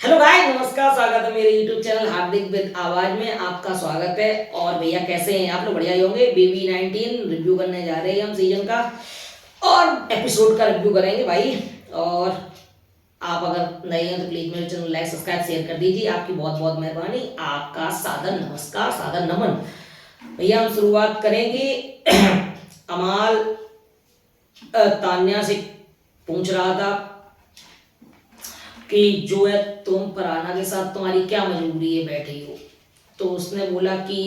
Hello guys, नमस्कार। स्वागत है मेरे YouTube चैनल हार्दिक विद आवाज में। आपका स्वागत है। और भैया कैसे हैं आप लोग? बढ़िया ही होंगे। BB19 रिव्यू करने जा रहे हैं हम सीजन का और एपिसोड का रिव्यू करेंगे भाई। और आप अगर नए हैं तो प्लीज मेरे चैनल लाइक सब्सक्राइब शेयर कर दीजिए। आपकी बहुत बहुत मेहरबानी। आपका सादर नमस्कार, सादर नमन। भैया हम शुरुआत करेंगे अमाल तान्या से पूछ रहा था कि जो है तुम फरहाना के साथ तुम्हारी क्या मजबूरी है बैठी हो। तो उसने बोला कि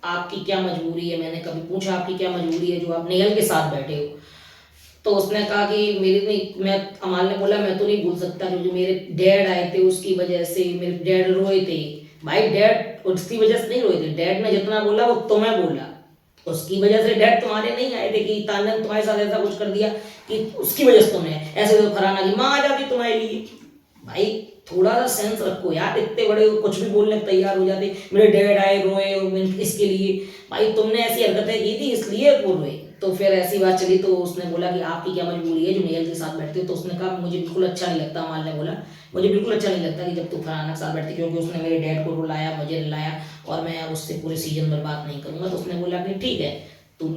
आपकी क्या मजबूरी है। मैंने कभी पूछा आपकी क्या मजबूरी है जो आप नेहल के साथ बैठे हो। तो उसने कहा कि मेरी नहीं, मैं अमाल ने बोला मैं तो नहीं भूल सकता क्योंकि मेरे डैड आए थे उसकी वजह से मेरे डैड रोए थे। भाई डैड उसकी वजह से नहीं रोए थे। डैड ने जितना बोला वो तुम्हें बोला। उसकी वजह से डैड तुम्हारे नहीं आए थे कि तान्या ने तुम्हारे साथ ऐसा कुछ कर दिया कि उसकी वजह से तुमने ऐसे। तो फरहाना की माँ आ जाती तुम्हारे लिए। भाई थोड़ा सा सेंस रखो यार। इतने बड़े हो, कुछ भी बोलने को तैयार हो जाते। मेरे डैड आए रोए इसके लिए। भाई तुमने ऐसी हरकतें की थी इसलिए वो रोए। तो फिर ऐसी बात चली तो उसने बोला कि आपकी क्या मजबूरी है जो नेहल के साथ बैठते हो। तो उसने कहा मुझे बिल्कुल अच्छा नहीं लगता। अमाल ने बोला मुझे बिल्कुल अच्छा नहीं लगता कि जब तू फरहाना के साथ बैठती, क्योंकि उसने मेरे डैड को रुलाया, मुझे रुलाया और मैं उससे पूरे सीजन भर बात नहीं करूंगा। तो उसने बोला कि ठीक है तुम,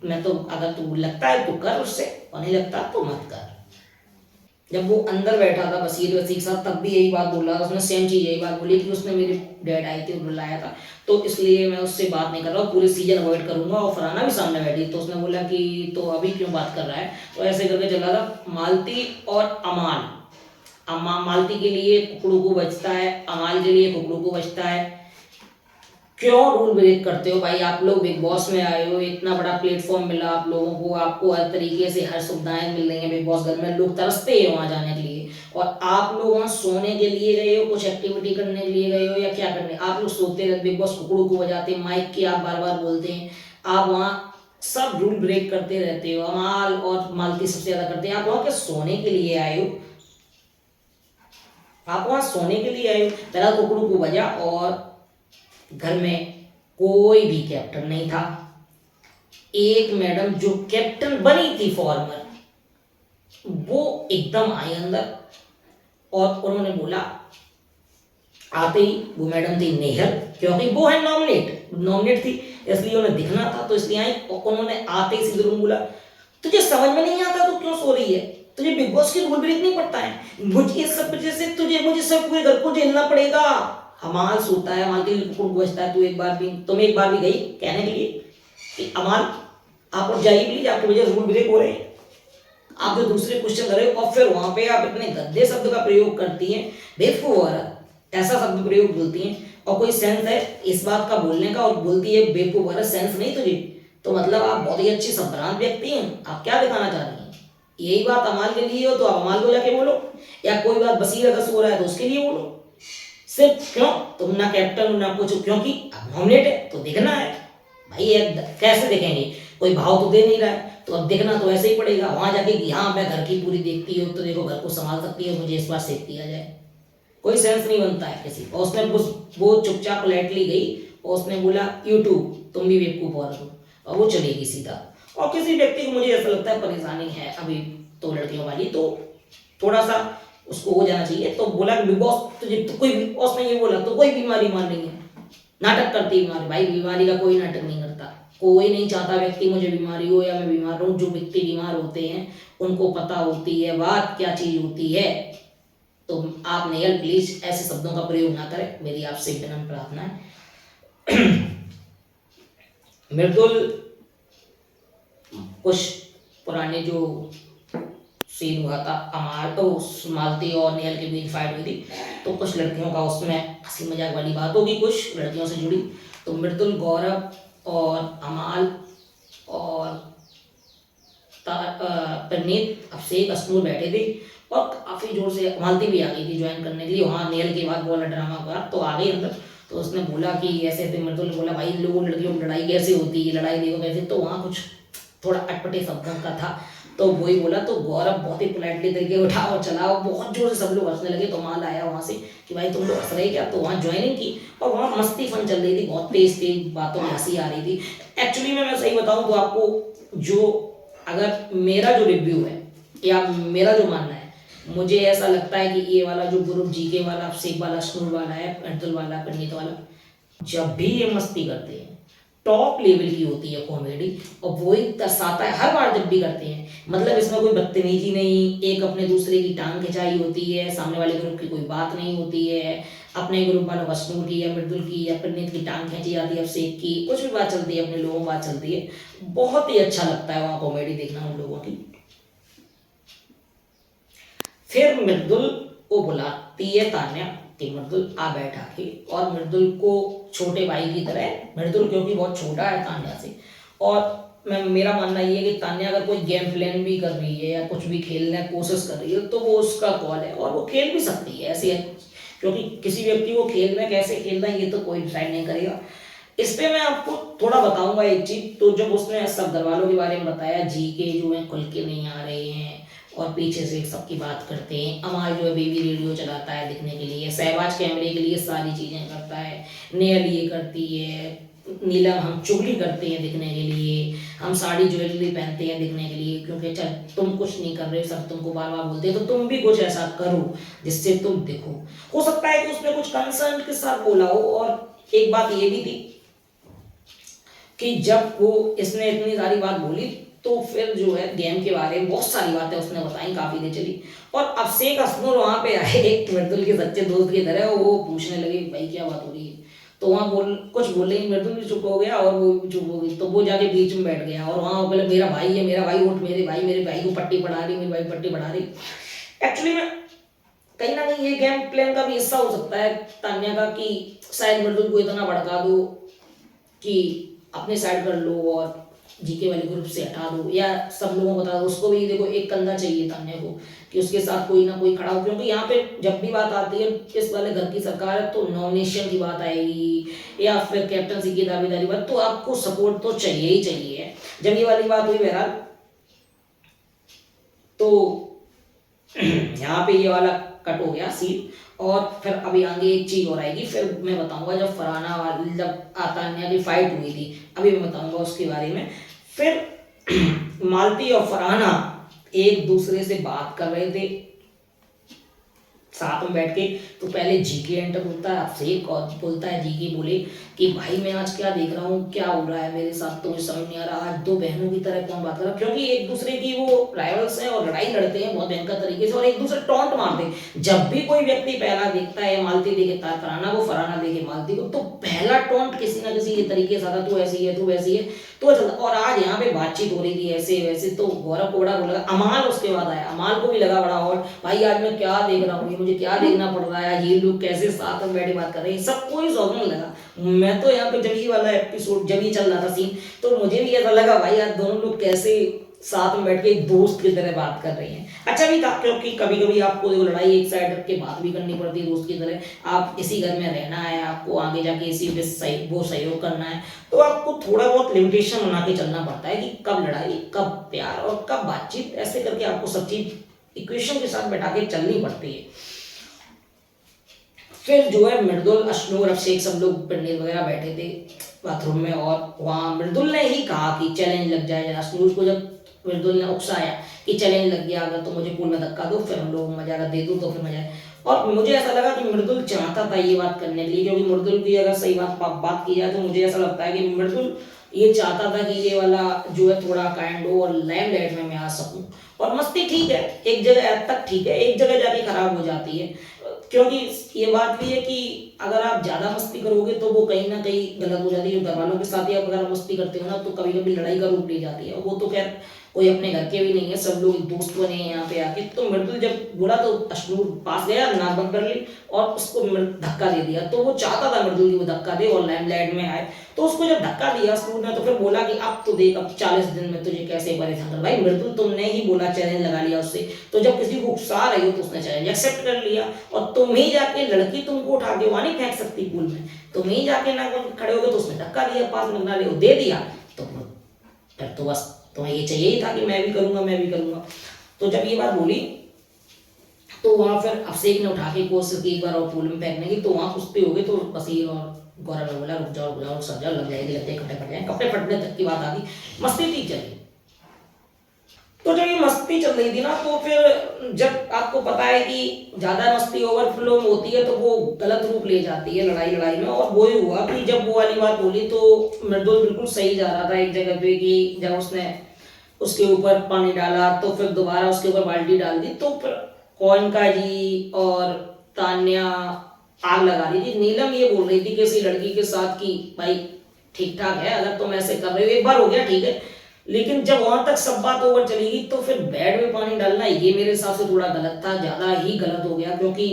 मैं तो अगर तू लगता है तो कर उससे, और नहीं लगता तो मत कर। जब वो अंदर बैठा था बसीर वसी के साथ तब भी यही बात बोल रहा था। उसने सेम चीज यही बात बोली कि उसने मेरे डैड आए थे बुलाया था तो इसलिए मैं उससे बात नहीं कर रहा हूँ, पूरे सीजन अवॉइड करूंगा। और फरहाना भी सामने बैठी तो उसने बोला कि तो अभी क्यों बात कर रहा है। तो ऐसे करके चला था मालती और अमाल। मालती के लिए कुकड़ू को बचता है, अमाल के लिए कुकड़ू को बचता है। क्यों रूल ब्रेक करते हो भाई? आप लोग बिग बॉस में आए हो, इतना बड़ा प्लेटफॉर्म मिला आप लोगों को, आपको हर तरीके से हर सुविधाएं मिल रही हैं बिग बॉस घर में। लोग तरसते हैं वहां जाने के लिए और आप लोग वहां सोने के लिए गए हो, कुछ एक्टिविटी करने के लिए गए हो या क्या करने? आप लोग सोते रहते, बिग बॉस कुकड़ू को बजाते, माइक की आप बार बार बोलते हैं। आप वहाँ सब रूल ब्रेक करते रहते हो। अमाल और मालती सबसे ज्यादा करते हैं। आप वहाँ क्या सोने के लिए आए हो? आप वहां सोने के लिए आए हो। पहला कुकड़ू को बजा और घर में कोई भी कैप्टन नहीं था। एक मैडम जो कैप्टन बनी थी फॉर्मर, वो एकदम आई अंदर और उन्होंने बोला, आते ही वो मैडम थी नेहल, क्योंकि वो है नॉमिनेट थी इसलिए उन्हें दिखना था तो इसलिए आई। और उन्होंने आते ही सीधे बोला तुझे समझ में नहीं आता तो क्यों सो रही है? तुझे बिग बॉस की रूल ब्रेक नहीं पड़ता है? मुझे इस सब वजह से मुझे सब पूरे घर को झेलना पड़ेगा। अमाल सोता है, अमाल के लिए कुकुर बजता है। तुम एक बार भी गई कहने के लिए कि अमाल आप और जाइए प्लीज, आपकी वजह से रूल ब्रेक हो रहे हैं। आप जो दूसरे क्वेश्चन कर रहे हो और फिर वहां पे आप इतने गंदे शब्द का प्रयोग करती हैं। बेवकूफ औरत, ऐसा शब्द प्रयोग बोलती हैं और कोई सेंस है इस बात का बोलने का और बोलती है बेवकूफ औरत, सेंस नहीं तुझे? तो मतलब आप बहुत ही अच्छी संभ्रांत व्यक्ति हैं। आप क्या दिखाना चाह रही हैं? यही बात अमाल के लिए हो तो आप अमाल को जाके बोलो, या कोई बात बसीर अगर सो रहा है तो उसके लिए बोलो। सिर्फ क्यों? तुम ना कैप्टन ना कुछ, क्योंकि नॉमिनेट है तो दिखना है। भाई ये कैसे देखेंगे? कोई भाव तो दे नहीं रहा है तो अब देखना तो ऐसे ही पड़ेगा। वहां जाके कि हाँ मैं घर की पूरी देखती हूँ तो देखो घर को संभाल सकती है, मुझे इस बार सेफ किया जाए। कोई सेंस नहीं बनता है किसी। और उसने वो चुपचाप पोलाइटली गई और उसने बोला यूट्यूब तुम भी बेवकूफ औरत हो, और वो चलेगी सीधा। और किसी व्यक्ति को मुझे ऐसा लगता है परेशानी है अभी तो लड़कियों वाली, तो थोड़ा सा उसको हो जाना चाहिए। तो बोला कि बिग बॉस तुझे तो कोई बिग बॉस ने ये बोला तो कोई बीमारी मान नहीं है, नाटक करती है बीमारी। भाई बीमारी का कोई नाटक नहीं करता। कोई नहीं चाहता व्यक्ति मुझे बीमारी हो या मैं बीमार हूँ। जो व्यक्ति बीमार होते हैं उनको पता होती है बात क्या चीज होती है। तो आप नेहल प्लीज ऐसे शब्दों का प्रयोग ना करें, मेरी आपसे विनम्र प्रार्थना है। मृदुल कुछ पुराने जो सीन हुआ था अमाल तो मालती और नेहल के बीच फाइट हुई थी, तो कुछ लड़कियों का उसमें हंसी मजाक वाली बात होगी कुछ लड़कियों से जुड़ी। तो मृदुल, गौरव और अमाल और परनीत, अभिषेक, अश्नूर बैठे थे और काफी जोर से मालती भी आ गई थी ज्वाइन करने के लिए। वहाँ नेहल के बाद बोला ड्रामा का तो आ गई अंदर। तो उसने बोला कि ऐसे थे। मृदुल ने बोला भाई इन लोगों लड़कियों की लड़ाई कैसे होती है, लड़ाई देखो कैसे। तो वहाँ कुछ थोड़ा अटपटे शब्दों का था तो वही बोला। तो गौरव बहुत ही पोलाइटली तरीके उठा और चला और बहुत जोर से सब लोग हंसने लगे। तो माल आया वहाँ से कि भाई तुम लोग हंस रहे क्या? तो वहाँ ज्वाइनिंग की और वहाँ मस्ती फन चल रही थी, बहुत तेज तेज बातों में हंसी आ रही थी। एक्चुअली में मैं सही बताऊँ तो आपको जो, अगर मेरा जो रिव्यू है या मेरा जो मानना है मुझे ऐसा लगता है कि ये वाला जो ग्रुप जीके वाला, अभिषेक वाला, स्नूर वाला है, अर्जुन वाला, पंडित वाला, जब भी ये मस्ती करते हैं टॉप लेवल की होती है कॉमेडी, और वो ही तरसाता है हर बार जब भी करते हैं। मतलब इसमें कोई बदतमीजी नहीं, एक अपने दूसरे की टांग खिंचाई होती है, सामने वाले ग्रुप की कोई बात नहीं होती है, अपने ग्रुप वालों का स्नूर की या मृदुल की या पंडित की टांग खींची जाती है, अभिषेक की, कुछ भी बात चलती है, अपने लोगों की बात चलती है। बहुत ही अच्छा लगता है वहाँ कॉमेडी देखना उन लोगों की। फिर मृदुल को बुलाती है तान्या कि मृदुल आ बैठा के, और मृदुल को छोटे भाई की तरह, मृदुल क्योंकि बहुत छोटा है तान्या से, और मैं मेरा मानना ये है कि तान्या अगर कोई गेम प्लान भी कर रही है या कुछ भी खेलने की कोशिश कर रही है तो वो उसका कॉल है, और वो खेल भी सकती है ऐसे है, क्योंकि किसी व्यक्ति को खेल में कैसे खेलना है ये तो कोई डिसाइड नहीं करेगा। इस पे मैं आपको थोड़ा बताऊंगा एक चीज। तो जब उसने सब घर वालों के बारे में बताया, जी के जो है खुल के नहीं आ रहे हैं और पीछे से सबकी बात करते हैं, अमाल जो है बेबी रेडियो चलाता है दिखने के लिए, सहवाज कैमरे के लिए सारी चीज़ें करता है, नेल ये करती है, नीलम हम चुगली करते हैं दिखने के लिए, हम साड़ी ज्वेलरी पहनते हैं दिखने के लिए, क्योंकि चल तुम कुछ नहीं कर रहे, सब तुमको बार बार बोलते हैं, तो तुम भी कुछ ऐसा करो जिससे तुम दिखो। हो सकता है कि उसने कुछ कंसर्न के साथ बोला हो। और एक बात ये भी थी कि जब वो इसने इतनी सारी बात बोली तो फिर जो है गेम के बारे में बहुत सारी बातें उसने बताई, काफी देर चली, और अभिषेक असनूर वहां पे आए एक मृदुल के सच्चे दोस्त की तरह, वो पूछने लगे भाई क्या बात हो रही है, तो वहां कुछ बोले ही मृदुल भी चुप हो गया और वो भी चुप हो गई, तो वो जाके बीच में बैठ गया और वहां बोले मेरा भाई है, मेरा भाई उठ, मेरे भाई को पट्टी पढ़ा रही, मेरी भाई पट्टी पढ़ा रही। एक्चुअली में कहीं ना कहीं ये गेम प्लान का भी हिस्सा हो सकता है तान्या का, कि शायद मृदुल को इतना भड़का दो कि अपने साइड कर लो और जीके वाले ग्रुप से हटा दो, या सब लोगों को बता दो। उसको भी देखो एक कंधा चाहिए तान्या को कि उसके साथ कोई ना कोई खड़ा हो, क्योंकि यहाँ पे जब भी बात आती है इस वाले घर की सरकार है तो नॉमिनेशन की बात आएगी या फिर कैप्टनसी की दावेदारी बात, तो आपको सपोर्ट तो चाहिए ही चाहिए। जब ये वाली बात हुई बहरहाल, तो यहाँ पे ये वाला कट हो गया सीन। और फिर अभी आगे एक चीज और आएगी, फिर मैं बताऊंगा जब फरहाना वाली, जब तान्या की फाइट हुई थी, अभी मैं बताऊंगा उसके बारे में। फिर मालती और फरहाना एक दूसरे से बात कर रहे थे साथ में बैठ के, तो पहले जीके एंटर होता है अभिषेक और बोलता है, जीके बोले कि भाई मैं आज क्या देख रहा हूँ, क्या हो रहा है मेरे साथ, तो मुझे समझ नहीं आ रहा, आज दो बहनों की तरह कौन बात कर रहा है, क्योंकि एक दूसरे की वो राइवल्स हैं और लड़ाई लड़ते हैं बहुत भयंकर तरीके से और एक दूसरे टॉन्ट मारते हैं। जब भी कोई व्यक्ति पहला देखता है मालती देखे फरहाना को, फरहाना देखे मालती को, तो पहला टॉन्ट किसी ना किसी के तरीके से आता, तू ऐसी है, तू वैसी है, तो चलता। और आज यहाँ पे बातचीत हो रही थी ऐसे वैसे, तो गौरव को बड़ा बोला, अमाल उसके बाद आया, अमाल को भी लगा बड़ा, और भाई आज मैं क्या देख रहा हूँ, मुझे क्या देखना पड़ रहा है, ये लोग कैसे साथ में बैठे बात कर रहे हैं, सबको ही शौकने लगा। मैं तो यहाँ पे जब ये वाला एपिसोड जब ये चल रहा था सीन, तो मुझे भी ऐसा लगा भाई यार दोनों लोग कैसे साथ में बैठ के एक दोस्त की तरह बात कर रहे हैं। अच्छा भी था, क्योंकि कभी कभी आपको देखो लड़ाई एक साइड रख के बात भी करनी पड़ती है दोस्त की तरह, आप इसी घर में रहना है, आपको आगे जाके इसी पे वो सहयोग करना है, तो आपको थोड़ा बहुत लिमिटेशन बना के चलना पड़ता है कि कब लड़ाई, कब प्यार और कब बातचीत, ऐसे करके आपको सब चीज इक्वेशन के साथ बैठा के चलनी पड़ती है। फिर जो है मृदुल, अश्नूर, अभिषेक सब लोग पंडित वगैरह बैठे थे बाथरूम में, और वहाँ मृदुल ने ही कहा कि चैलेंज लग जाए। अश्नूर को जब मृदुल ने उकसाया कि चैलेंज लग गया अगर तो मुझे पूल में धक्का दो, फिर हम लोग मजा अगर दे दूँ तो फिर मजा है। और मुझे ऐसा लगा कि मृदुल चाहता था ये बात करने के लिए, क्योंकि मृदुल की अगर सही बात की जाए तो मुझे ऐसा लगता है कि मृदुल ये चाहता था कि ये वाला जो है थोड़ा काइंड हो और लाइमलाइट में मैं आ सकूं। और मस्ती ठीक है, एक जगह तक ठीक है, एक जगह जाके खराब हो जाती है, क्योंकि ये बात भी है कि अगर आप ज्यादा मस्ती करोगे तो वो कहीं ना कहीं गलत हो जाती है। घर वालों के साथ ही आप अगर मस्ती करते हो ना तो कभी कभी लड़ाई का रूप ले जाती है, वो तो खैर कोई अपने घर के भी नहीं है, सब लोग दोस्त बने हैं यहाँ पे आके। तो मृदुल जब बोला तो अश्नूर पास गया, नाक बंद कर ली और उसको धक्का दे दिया, तो वो चाहता था मृदुल की वो धक्का दे और लाइमलाइट में आए, तो उसको जब धक्का दिया अश्नूर ने तो फिर बोला कि अब तो देख, अब 40 दिन में तुझे कैसे परेशान कर। भाई मृदुल तुमने ही बोला, चैलेंज लगा लिया उससे, तो जब किसी को उकसा रही हो तो उसने चैलेंज एक्सेप्ट कर लिया, और तुम ही जाके, लड़की तुमको उठा के वहां नहीं फेंक सकती पूल में, तुम ही जाके ना खड़े हो गए, तो उसने धक्का दिया, पास में ना ले दे दिया, तो फिर तो बस तुम्हें ये चाहिए ही था कि मैं भी करूंगा, मैं भी करूंगा। तो जब ये बात बोली तो वहां फिर अभिषेक ने उठा के कोशिश की एक बार और पूल में फेंकने की, तो वहां कुश्ती हो गई, तो बसीर और गौरव ने बोला रुक जाओ, रुक जाओ, सर जाओ, लग जाएगी, कपड़े फट जाए, कपड़े फटने तक की बात आ गई, मस्ती ठीक चली। तो जब ये मस्ती चल रही थी ना, तो फिर जब आपको पता है कि ज्यादा मस्ती ओवरफ्लो में होती है तो वो गलत रूप ले जाती है लड़ाई लड़ाई में। और वो ही हुआ कि जब वो वाली बात बोली तो मृदुल बिल्कुल सही जा रहा था एक जगह पे, कि जब उसने उसके ऊपर पानी डाला तो फिर दोबारा उसके ऊपर बाल्टी डाल दी, तो फिर कौनका जी और तान्या आग लगा रही थी। नीलम ये बोल रही थी किसी लड़की के साथ कि भाई ठीक ठाक है, अगर तुम ऐसे कर रहे हो, एक बार हो गया ठीक है, लेकिन जब वहां तक सब बात ओवर चली गई तो फिर बेड में पानी डालना ये मेरे हिसाब से थोड़ा गलत था, ज्यादा ही गलत हो गया। क्योंकि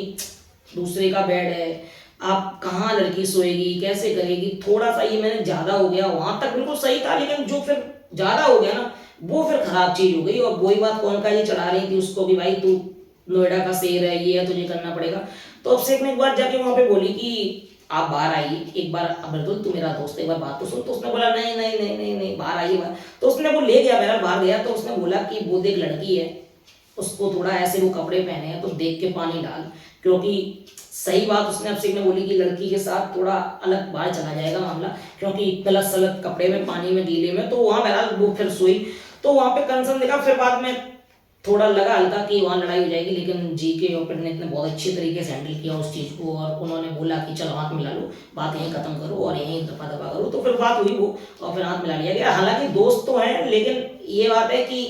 दूसरे का बेड है, आप कहाँ लड़की सोएगी, कैसे करेगी, थोड़ा सा ये मैंने ज्यादा हो गया। वहां तक बिल्कुल सही था, लेकिन जो फिर ज्यादा हो गया ना, वो फिर खराब चीज हो गई। और वही बात कौन का ये चढ़ा रही थी उसको कि भाई तू नोएडा का शेर है, ये है, तुझे करना पड़ेगा। तो अभिषेक ने एक बार जाके वहां पे बोली कि आप बाहर आइए एक बार, अमृतुल तू मेरा दोस्त है, एक बार बात तो सुन। तो उसने बोला नहीं नहीं नहीं नहीं नहीं, बाहर आइए बाहर। तो उसने वो ले गया, बहरहाल बाहर गया तो उसने बोला कि वो देख लड़की है, उसको थोड़ा ऐसे वो कपड़े पहने हैं तो देख के पानी डाल। क्योंकि सही बात उसने अभिषेक ने बोली कि लड़की के साथ थोड़ा अलग बाहर चला जाएगा मामला, क्योंकि गलत सलत कपड़े में पानी में गीले में। तो वहां बहरहाल वो फिर सोई, तो वहां पे कंसर्न देखा। फिर बाद में थोड़ा लगा हल्का कि वहाँ लड़ाई हो जाएगी, लेकिन जीके और प्रणीत ने बहुत अच्छी तरीके से हैंडल किया उस चीज़ को। और उन्होंने बोला कि चलो हाथ मिला लो, बात यहीं खत्म करो और यहीं दफा दफा करो। तो फिर बात हुई वो, और फिर हाथ मिला लिया गया। हालांकि दोस्त तो हैं, लेकिन ये बात है कि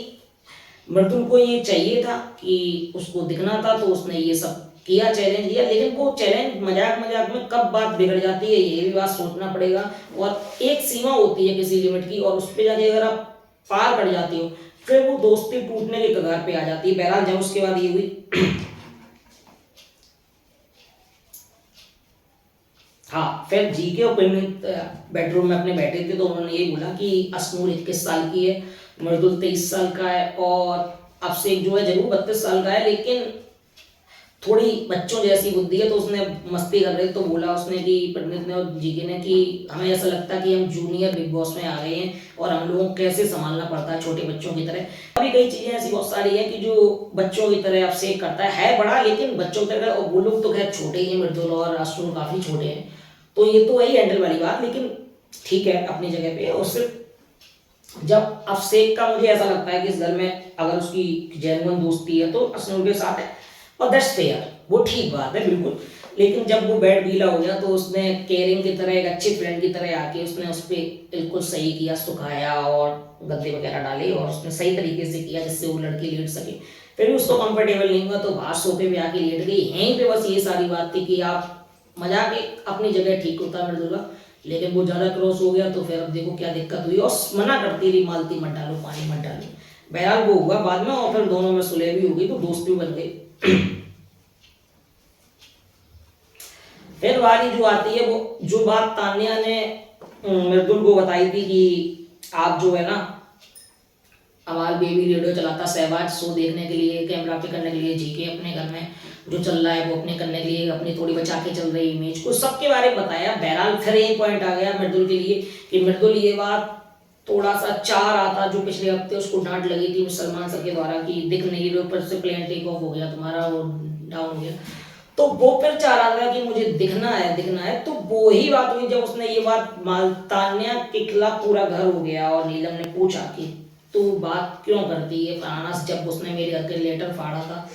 मृदुल को ये चाहिए था कि उसको दिखना था, तो उसने ये सब किया, चैलेंज किया। लेकिन वो चैलेंज मजाक मजाक में कब बात बिगड़ जाती है ये भी बात सोचना पड़ेगा। और एक सीमा होती है किसी लिमिट की, और उस पर जाके अगर आप पार कर जाती हो फिर वो दोस्ती टूटने के कगार पे आ जाती है। बहरहाल जब उसके बाद ये हुई हाँ, फिर जीके और परिणीत बेडरूम में अपने बैठे थे, तो उन्होंने ये बोला कि अश्नूर 21 साल की है, मृदुल 23 साल का है, और अभिषेक जो है जरूर 32 साल का है, लेकिन थोड़ी बच्चों जैसी बुद्धि है। तो उसने मस्ती कर रहे तो बोला उसने कि पंडित ने और जीके ने कि हमें ऐसा लगता है कि हम जूनियर बिग बॉस में आ गए हैं और हम लोगों को कैसे संभालना पड़ता है छोटे बच्चों की तरह। अभी कई चीजें ऐसी बहुत सारी है कि जो बच्चों की तरह आपसे करता है बड़ा, लेकिन बच्चों की तरह। और वो लोग तो खैर छोटे ही हैं, मृदुल और अश्विन काफी छोटे हैं, तो ये तो वही हैंडल वाली बात, लेकिन ठीक है अपनी जगह पे। और सिर्फ जब अभिषेक का मुझे ऐसा लगता है कि इस घर में अगर उसकी जेन्युइन दोस्ती है तो अश्विन के साथ है, और दैट्स फेयर, वो ठीक बात है बिल्कुल। लेकिन जब वो बेड गीला हो गया तो उसने केयरिंग की तरह, एक अच्छे फ्रेंड की तरह आके उसने उस पर बिल्कुल सही किया, सुखाया और गद्दे वगैरह डाले, और उसने सही तरीके से किया जिससे वो लड़की लेट सके। फिर भी उसको कंफर्टेबल नहीं हुआ तो बाहर सोफे पे आके लेट गई। यहीं पे बस ये सारी बात थी कि आप मजाक एक अपनी जगह ठीक होता है मृदुला, लेकिन वो ज्यादा क्रॉस हो गया तो फिर अब देखो क्या दिक्कत हुई। और मना करती रही, मालती मत डालो, पानी मत डालो। बहरहाल वो हुआ बाद में, और फिर दोनों में सुलह भी हो गई, तो दोस्त भी बन गई। फिर वाली जो आती है, वो जो बात तान्या ने मृदुल को बताई थी कि आप जो है ना, हमारा बेबी रेडियो चलाता सहवाज शो देखने के लिए, कैमरा पे करने के लिए, जीके अपने घर में जो चल रहा है वो अपने करने के लिए, अपनी थोड़ी बचा के चल रही इमेज को, सबके बारे में बताया। बहरहाल फिर एक पॉइंट आ गया मृदुल के लिए कि मृदुल ये बात थोड़ा सा चाह रहा था, जो पिछले हफ्ते उसको डांट लगी थी सलमान सर के द्वारा कि दिख नहीं रहे, ऊपर से प्लेन टेक ऑफ हो गया तुम्हारा, वो डाउन हो गया, तो वो फिर चाह रहा था कि मुझे दिखना है दिखना है। तो वो ही बात हुई जब उसने ये बात तान्या के खिलाफ पूरा घर हो गया, और नीलम ने पूछा कि तू बात क्यों करती है फलाना, जब उसने मेरे घर के लेटर फाड़ा था।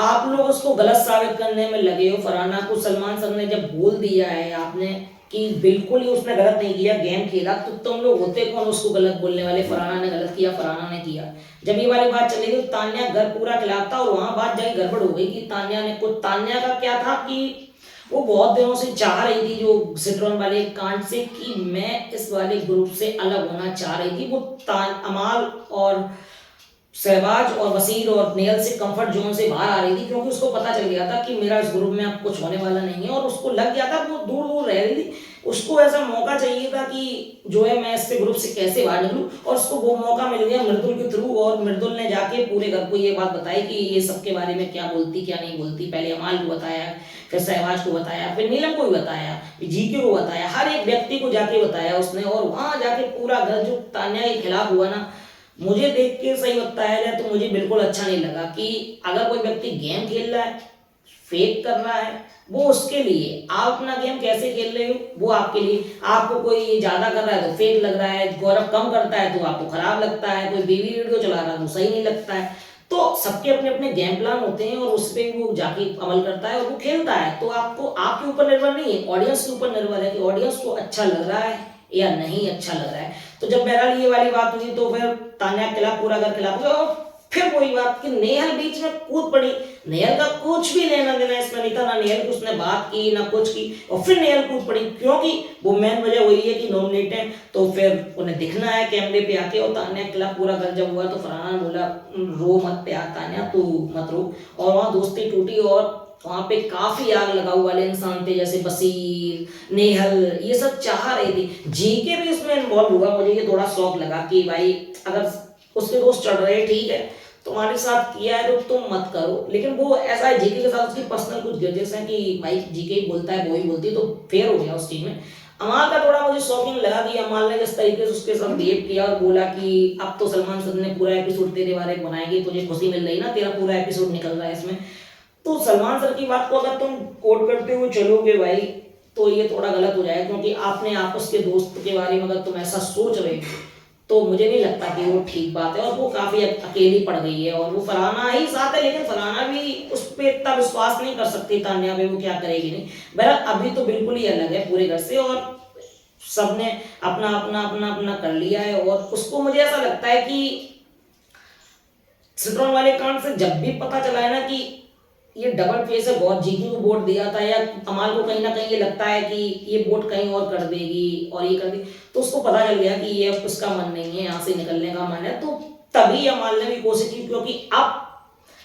आप लोग उसको गलत साबित करने में लगे हो। फरहाना को सलमान सर ने जब बोल दिया है आपने कि बिल्कुल ही उसने गलत नहीं किया, गेम खेला, तो तुम लोग होते कौन उसको गलत बोलने वाले। फरहाना ने गलत किया, फरहाना ने किया। जब ये वाली बात चली गई तो तान्या घर पूरा खिलाफ था, और वहां बात जाके गड़बड़ हो गई कि तान्या ने कुछ, तान्या का क्या था कि वो बहुत दिनों से चाह रही थी जो सिट्रॉन वाले कांड से कि मैं इस वाले ग्रुप से अलग होना चाह रही थी। वो अमाल और सहवाज और वसील और नेल से कंफर्ट जोन से बाहर आ रही थी, क्योंकि उसको पता चल गया था कि मेरा इस ग्रुप में अब कुछ होने वाला नहीं है, और उसको लग गया था वो दूर दूर रह रही थी। उसको ऐसा मौका चाहिए था कि जो है मैं इससे ग्रुप से कैसे बाहर निकलूं, और उसको वो मौका मिल गया मृदुल के थ्रू। और मृदुल ने जाके पूरे घर को ये बात बताई कि ये सबके बारे में क्या बोलती क्या नहीं बोलती। पहले अमाल को बताया, फिर सहवाज को बताया, फिर नीलम को भी बताया, जीके को बताया, हर एक व्यक्ति को जाके बताया उसने। और वहां जाके पूरा घर जो तान्या के खिलाफ हुआ ना, मुझे देख के सही बताया जाए तो मुझे बिल्कुल अच्छा नहीं लगा कि अगर कोई व्यक्ति गेम खेल रहा है फेक कर रहा है वो उसके लिए, आप अपना गेम कैसे खेल रहे हो वो आपके लिए। आपको कोई ज्यादा कर रहा है तो फेक लग रहा है, गौरव कम करता है तो आपको खराब लगता है, कोई बेबी वीडियो चला रहा है तो सही नहीं लगता है। तो सबके अपने अपने गेम प्लान होते हैं और उस पर वो जाके अमल करता है और वो खेलता है। तो आपको आपके ऊपर निर्भर नहीं है, ऑडियंस के ऊपर निर्भर है कि ऑडियंस को अच्छा लग रहा है या नहीं अच्छा लग रहा है। तो जब बहरहाल ये वाली बात हुई तो फिर तान्या के खिलाफ पूरा घर खिलाफ हो गया। और फिर वही बात कि नेहल बीच में कूद पड़ी। नेहल का कुछ भी लेना देना इसमें नहीं था, ना नेहल की उसने बात की ना कुछ की, और फिर नेहल कूद पड़ी क्योंकि वो मेन वजह वही है कि नॉमिनेट है तो फिर उन्हें दिखना है कैमरे पे आके। और तान्या के खिलाफ पूरा घर जब हुआ तो फरहान ने बोला रो मत प्यार तान्या, तू मत रो। और वहां दोस्ती टूटी और वहां पे काफी आग लगाऊ वाले इंसान थे जैसे बसीर, नेहल, ये सब चाह रहे थे। जीके भी इसमें इन्वॉल्व हुआ। मुझे ये थोड़ा शौक लगा कि भाई अगर उसके दोस्त चढ़ रहे ठीक है, तुम्हारे साथ किया है तो तुम मत करो। लेकिन वो ऐसा है जीके के साथ उसकी पर्सनल कुछ ग्रजेस हैं कि भाई जीके ही बोलता है वो ही बोलती है, तो फेयर हो गया उस चीज में। अमाल का थोड़ा मुझे शॉकिंग लगा कि अमाल ने जिस तरीके से उसके साथ बिहेव किया और बोला कि अब तो सलमान सर ने पूरा एपिसोड तेरे बारे में बनाएंगे, तुझे खुशी मिल रही ना, तेरा पूरा एपिसोड निकल रहा है इसमें। तो सलमान सर की बात को अगर तुम कोट करते हुए चलोगे भाई तो ये थोड़ा गलत हो जाएगा, क्योंकि आपने आपस के दोस्त के बारे में अगर तुम ऐसा सोच रहे हो तो मुझे नहीं लगता कि वो ठीक बात है। और वो काफी अकेली पड़ गई है और वो फरहाना ही साथ है, लेकिन फरहाना भी उस पर इतना विश्वास नहीं कर सकती तान्या पे, वो क्या करेगी नहीं। बहरहाल अभी तो बिल्कुल ही अलग है पूरे घर से और सबने अपना अपना अपना अपना कर लिया है। और उसको मुझे ऐसा लगता है कि सिट्रॉन वाले कांड से जब भी पता चला है ना कि ये डबल फेस है, बहुत जीकी को वोट दिया था या अमाल को कहीं ना कहीं ये लगता है कि ये वोट कहीं और कर देगी और ये कर देगी, तो उसको पता चल गया कि ये अब उसका मन नहीं है, यहाँ से निकलने का मन है। तो तभी अमाल ने भी कोशिश की, क्योंकि अब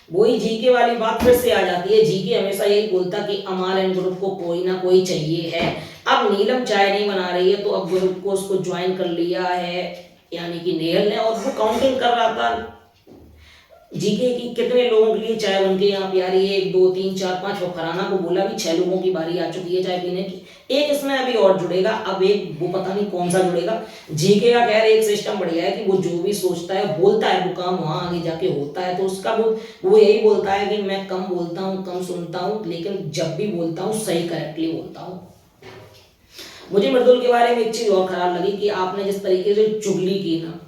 वही जीके वाली बात फिर से आ जाती है। जीके हमेशा यही बोलता कि अमाल एंड ग्रुप को कोई ना कोई चाहिए है। अब नीलम चाय नहीं बना रही है तो अब ग्रुप को उसको ज्वाइन कर लिया है यानी कि नेहल ने, और वो काउंटिंग कर रहा था जीके की कितने लोगों के लिए चाय बन के यहाँ पे आ रही है, 1 2 3 4 5। वो फरहाना को बोला भी 6 लोगों की बारी आ चुकी है चाय पीने की, एक इसमें अभी और जुड़ेगा, अब एक वो पता नहीं कौन सा जुड़ेगा। जीके का खैर एक सिस्टम बढ़िया है कि वो जो भी सोचता है बोलता है वो काम वहां आगे जाके होता है। तो उसका वो यही बोलता है कि मैं कम बोलता हूँ कम सुनता हूँ, लेकिन जब भी बोलता हूँ सही करेक्टली बोलता हूँ। मुझे मृदुल के बारे में एक चीज और खराब लगी कि आपने जिस तरीके से चुगली की ना,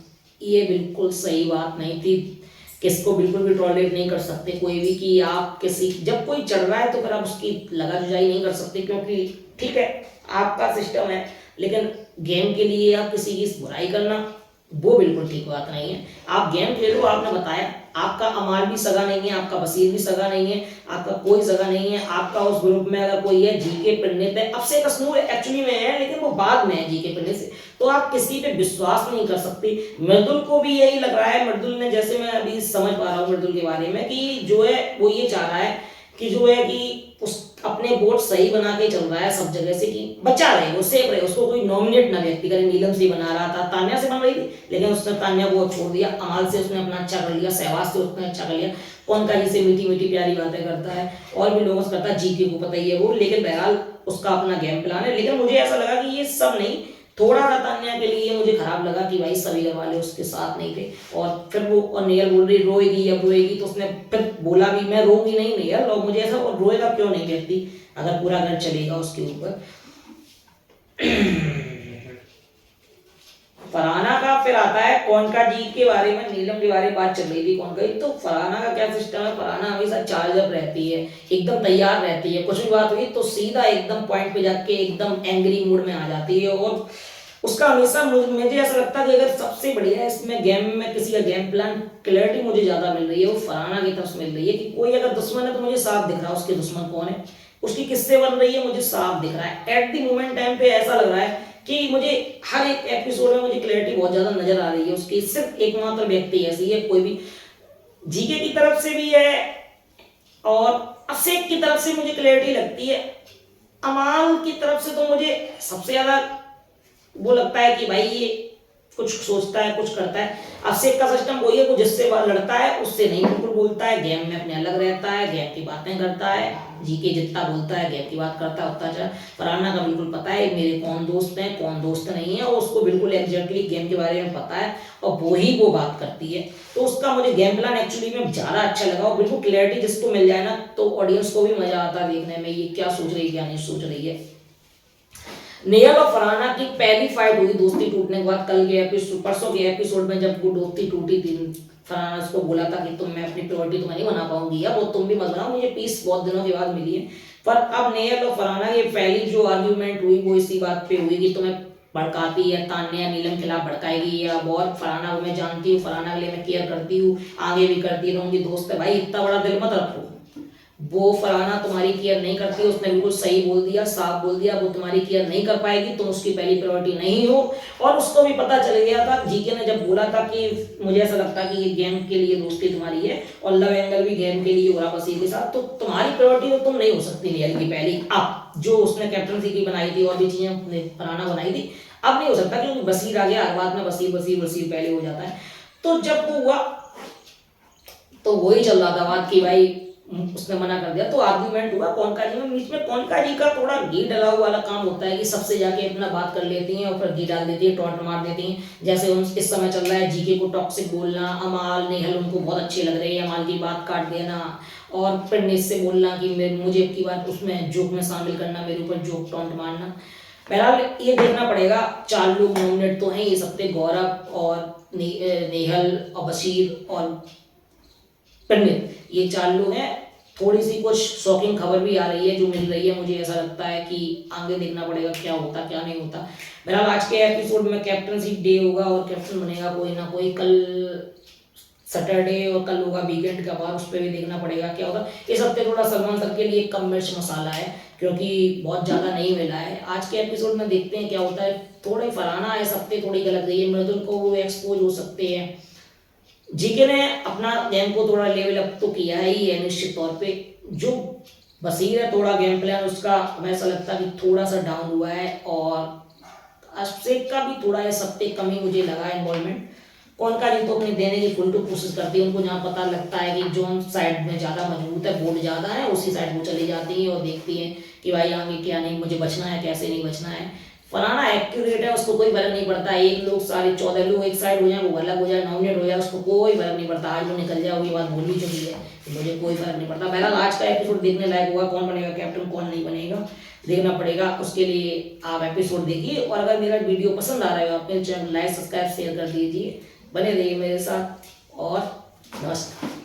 ये बिल्कुल सही बात नहीं थी। किसको बिल्कुल भी टॉलरेट नहीं कर सकते कोई भी कि आप किसी, जब कोई चढ़ रहा है तो फिर आप उसकी लगा जुजाई नहीं कर सकते, क्योंकि ठीक है आपका सिस्टम है, लेकिन गेम के लिए आप किसी की बुराई करना वो बिल्कुल ठीक बात नहीं है। आप गेम खेलो, आपने बताया आपका अमाल भी सगा नहीं है, आपका बसीर भी सगा नहीं है, आपका कोई सगा नहीं है। आपका उस ग्रुप में अगर कोई है जीके पंडित है, अब से कश्मीर एक्चुअली में है लेकिन वो बाद में है जीके पंडित से, तो आप किसी पे विश्वास नहीं कर सकते। मृदुल को भी यही लग रहा है, मृदुल ने जैसे मैं अभी समझ पा रहा हूँ मृदुल के बारे में कि जो है वो ये चाह रहा है कि जो है कि उस अपने वोट सही बना के चल रहा है सब जगह से कि बचा रहे वो सेफ रहे, उसको कोई नॉमिनेट ना व्यक्ति करे। नीलम से बना रहा था, तान्या से बन रही थी लेकिन उसने तान्या को छोड़ दिया, अमाल से उसने अपना अच्छा कर लिया, सहवाज से उसने अच्छा कर लिया, कौन का जिसे मीठी मीठी प्यारी बातें करता है और भी लोगों से करता है, जीके को पता ही है वो। लेकिन बहरहाल उसका अपना गेम प्लान है। लेकिन मुझे ऐसा लगा कि ये सब नहीं, थोड़ा सा तान्या के लिए मुझे खराब लगा कि भाई सभी घर वाले उसके साथ नहीं थे। और फिर वो और नेहल बोल रही रोएगी अब रोएगी, तो उसने फिर बोला भी मैं रोऊंगी नहीं नेहल, और मुझे ऐसा रोएगा क्यों नहीं व्यक्ति अगर पूरा घर चलेगा उसके ऊपर। फरहाना का फिर आता है कौन का जीत के बारे में, नीलम के बारे में बात चल रही थी कौन का, तो फरहाना का क्या सिस्टम है, फरहाना हमेशा चार्ज अप रहती है, एकदम तैयार रहती है, कुछ भी बात हुई तो सीधा एकदम पॉइंट पे जाके एकदम एंग्री मूड में आ जाती है। और उसका हमेशा मुझे ऐसा लगता है कि अगर सबसे बढ़िया इसमें गेम में किसी का गेम प्लान क्लैरिटी मुझे ज्यादा मिल रही है वो फरहाना की तरफ से मिल रही है कि कोई अगर दुश्मन है तो मुझे साफ दिख रहा है उसके दुश्मन कौन है, उसकी किससे बन रही है मुझे साफ दिख रहा है। एट द मोमेंट टाइम पे ऐसा लग रहा है कि मुझे हर एक एपिसोड में मुझे क्लैरिटी बहुत ज्यादा नजर आ रही है उसकी। सिर्फ एकमात्र व्यक्ति ऐसी है, कोई भी जीके की तरफ से भी है और असेक की तरफ से मुझे क्लैरिटी लगती है, अमाल की तरफ से तो मुझे सबसे ज्यादा वो लगता है कि भाई ये कुछ सोचता है कुछ करता है। अभिषेक का सिस्टम वही है, वो जिससे लड़ता है उससे नहीं बिल्कुल बोलता है, गेम में अपने अलग रहता है, गेम की बातें करता है, जीके जितना बोलता है, गेम की बात करता है उतना अच्छा। फरहाना का बिल्कुल पता है मेरे कौन दोस्त हैं कौन दोस्त नहीं है, और उसको बिल्कुल एग्जैक्टली गेम के बारे में पता है और वो बात करती है। तो उसका मुझे गेम प्लान एक्चुअली में ज़्यादा अच्छा लगा, और बिल्कुल क्लैरिटी जिसको मिल जाए ना तो ऑडियंस को भी मजा आता है देखने में, ये क्या सोच रही है क्या नहीं सोच रही है। नेहल और फरहाना की पहली फाइट हुई दोस्ती टूटने के बाद, कल के एपिसोड परसों के एपिसोड में जब वो दोस्ती टूटी थी, फरहाना उसको बोला था कि तुम मैं अपनी प्रायोरिटी तुम्हें नहीं बना पाऊंगी या वो तुम भी मत बनाओ, मुझे पीस बहुत दिनों के बाद मिली है। पर अब नेहल और फरहाना की पहली जो आर्ग्यूमेंट हुई वो इसी बात पे हुई कि तुम्हें भड़काती है, तान्या नीलम खिलाफ भड़काएगी या बहुत, फरहाना को मैं जानती हूँ, फरहाना के लिए मैं केयर करती हूँ, आगे भी करती रहूंगी, दोस्त है भाई, इतना बड़ा दिल मत रखो। वो फरहाना तुम्हारी केयर नहीं करती, उसने बिल्कुल सही बोल दिया, साफ बोल दिया, वो तुम्हारी केयर नहीं कर पाएगी, तुम उसकी पहली प्रायोरिटी नहीं हो। और उसको भी पता चल गया था, जीके ने जब बोला था कि मुझे ऐसा लगता है कि ये गेम के लिए दोस्ती तुम्हारी है और लव एंगल भी गेम के लिए हो रहा वसीम के साथ, तो तुम्हारी प्रायोरिटी तो तुम नहीं हो सकती नेहल की पहली। अब जो उसने कैप्टनसी की बनाई थी और भी चीजें फरहाना बनाई थी, अब नहीं हो सकता क्योंकि वसीर आ गया, हर बात में वसीर वसीर वसीर पहले हो जाता है। तो जब वो हुआ तो वही चल रहा था बात कि भाई उसने मना कर दिया, तो आर्ग्यूमेंट हुआ कौनका जी में, बीच में कौनका जी का थोड़ा घी डला हुआ वाला काम होता है कि सबसे जाके अपना बात कर लेती हैं और फिर घी डाल देती है, टॉन्ट मार देती हैं। जैसे इस समय चल रहा है जीके को टॉक्सिक बोलना, अमाल नेहल उनको बहुत अच्छे लग रहे हैं, अमाल की बात काट देना और फिर निस से बोलना कि मुझे की बात उसमें जोक में शामिल करना, मेरे ऊपर जोक टॉन्ट मारना। बहरहाल ये देखना पड़ेगा, 4 लोग नॉमिनेट तो हैं ये सबसे, गौरव और नेहल और बशीर और पंडित, ये 4 लोग हैं। थोड़ी सी कुछ शॉकिंग खबर भी आ रही है जो मिल रही है, मुझे ऐसा लगता है कि आगे देखना पड़ेगा क्या होता क्या नहीं होता। बहरहाल आज के एपिसोड में कैप्टनशिप डे होगा और कैप्टन बनेगा कोई ना कोई, कल सैटरडे और कल होगा वीकेंड का बार, उस पर भी देखना पड़ेगा क्या होगा। इस हफ्ते थोड़ा सलमान सर के लिए कम मिर्च मसाला है क्योंकि बहुत ज़्यादा नहीं मिला है। आज के एपिसोड में देखते हैं क्या होता है, थोड़े फरहाना है, इस हफ्ते थोड़ी गलत गई है, मृदुल को वो एक्सपोज हो सकते हैं। जीके ने अपना गेम को थोड़ा लेवल अप तो किया ही है निश्चित तौर पे, जो बसीर है थोड़ा गेम प्लान उसका हमें ऐसा लगता है कि थोड़ा सा डाउन हुआ है, और अभिषेक का भी थोड़ा इस हफ्ते कमी मुझे लगा इन्वॉल्वमेंट। कौनका जी तो अपने देने की फुल टू कोशिश करती है, उनको जहाँ पता लगता है कि जोन साइड में ज़्यादा मजबूत है, बोर्ड ज़्यादा है, उसी साइड वो चली जाती हैं और देखती हैं कि भाई आगे क्या नहीं मुझे बचना है कैसे नहीं बचना है। फलाना एक्यूरेट है, उसको कोई फर्क नहीं पड़ता, एक लोग सारे 14 लोग एक साइड हो जाए वो अलग हो जाए नॉमिनेट हो जाए, उसको कोई फर्क नहीं पड़ता, आज वो निकल जाए वो ये बात बोल भी चुकी है तो मुझे कोई फर्क नहीं पड़ता। बहरहाल आज का एपिसोड देखने लायक हुआ, कौन बनेगा कैप्टन कौन नहीं बनेगा देखना पड़ेगा, उसके लिए आप एपिसोड देखिए। और अगर मेरा वीडियो पसंद आ रहा है आप मेरे चैनल लाइक सब्सक्राइब शेयर कर दीजिए, बने रहिए मेरे साथ और नमस्कार।